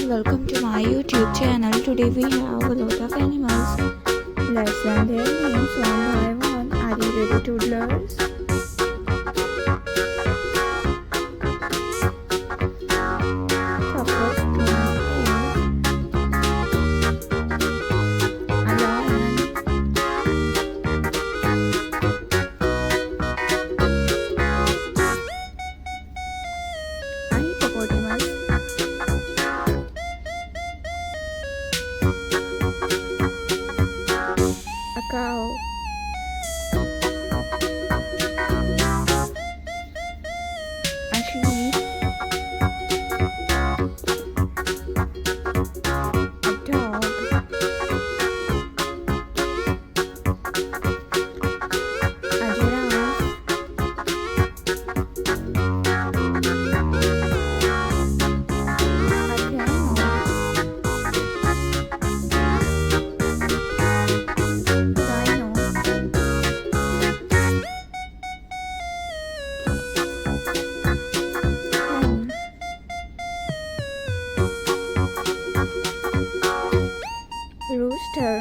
welcome to my YouTube channel. Today we have a lot of animals. Let's learn their names one by one. Are you ready, toddlers? The first one is a lion. A hippopotamus. A cow. A sheep. A dog. A giraffe. A camel. Rhino. Hen. Rooster.